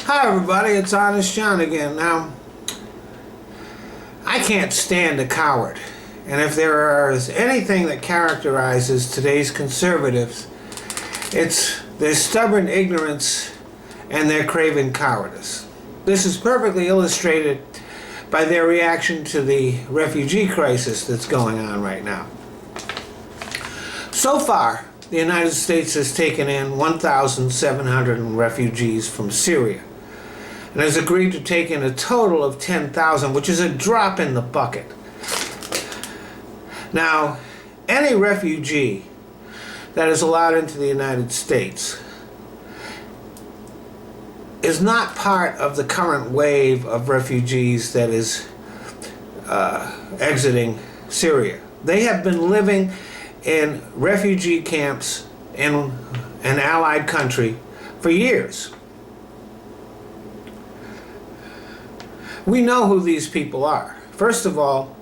Hi everybody, it's Honest John again. Now, I can't stand a coward. And if there is anything that characterizes today's conservatives, it's their stubborn ignorance and their craven cowardice. This is perfectly illustrated by their reaction to the refugee crisis that's going on right now. So far, the United States has taken in 1,700 refugees from Syria and has agreed to take in a total of 10,000, which is a drop in the bucket. Now, any refugee that is allowed into the United States is not part of the current wave of refugees that is exiting Syria. They have been living in refugee camps in an allied country for years. We know who these people are. First of all,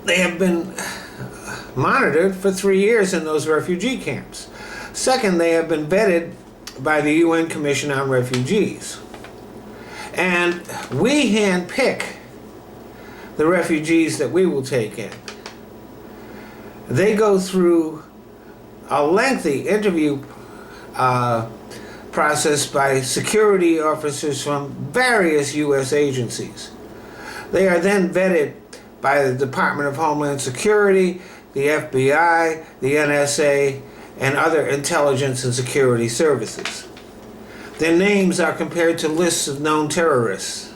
they have been monitored for 3 years in those refugee camps. Second, they have been vetted by the UN Commission on Refugees. And we handpick the refugees that we will take in. They go through a lengthy interview process by security officers from various U.S. agencies. They are then vetted by the Department of Homeland Security, the FBI, the NSA, and other intelligence and security services. Their names are compared to lists of known terrorists.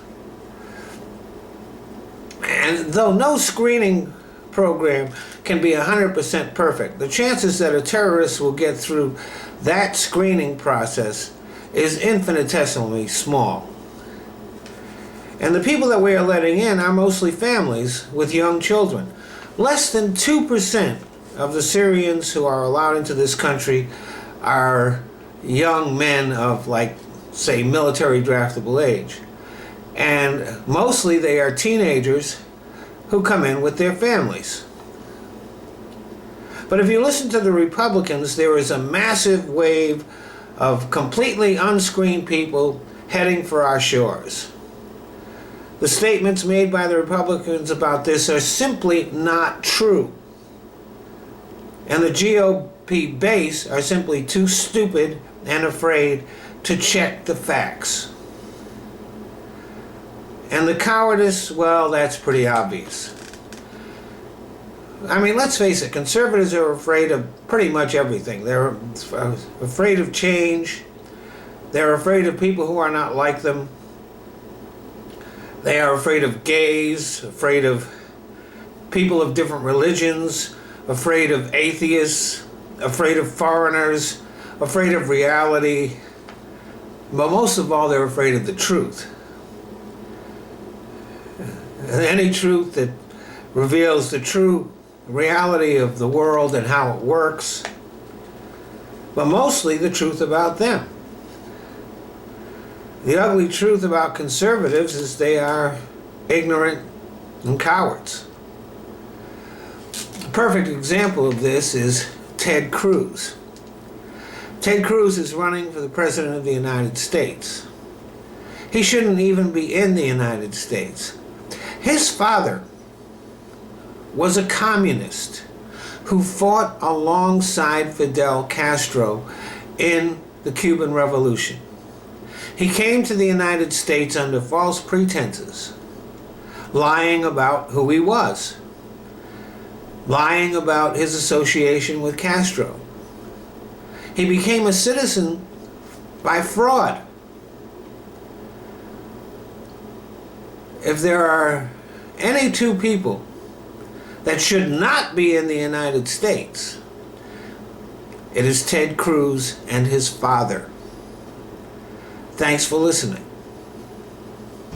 And though no screening program can be 100% perfect, the chances that a terrorist will get through that screening process is infinitesimally small. And the people that we are letting in are mostly families with young children. Less than 2% of the Syrians who are allowed into this country are young men of, like, say, military draftable age. And mostly they are teenagers who come in with their families. But if you listen to the Republicans, there is a massive wave of completely unscreened people heading for our shores. The statements made by the Republicans about this are simply not true. And the GOP base are simply too stupid and afraid to check the facts. And the cowardice, well, that's pretty obvious. I mean, let's face it, conservatives are afraid of pretty much everything. They're afraid of change. They're afraid of people who are not like them. They are afraid of gays, afraid of people of different religions, afraid of atheists, afraid of foreigners, afraid of reality. But most of all, they're afraid of the truth. Any truth that reveals the true reality of the world and how it works, but mostly the truth about them. The ugly truth about conservatives is they are ignorant and cowards. A perfect example of this is Ted Cruz. Ted Cruz is running for the President of the United States. He shouldn't even be in the United States. His father was a communist who fought alongside Fidel Castro in the Cuban Revolution. He came to the United States under false pretenses, lying about who he was, lying about his association with Castro. He became a citizen by fraud. If there are any two people that should not be in the United States, it is Ted Cruz and his father. Thanks for listening.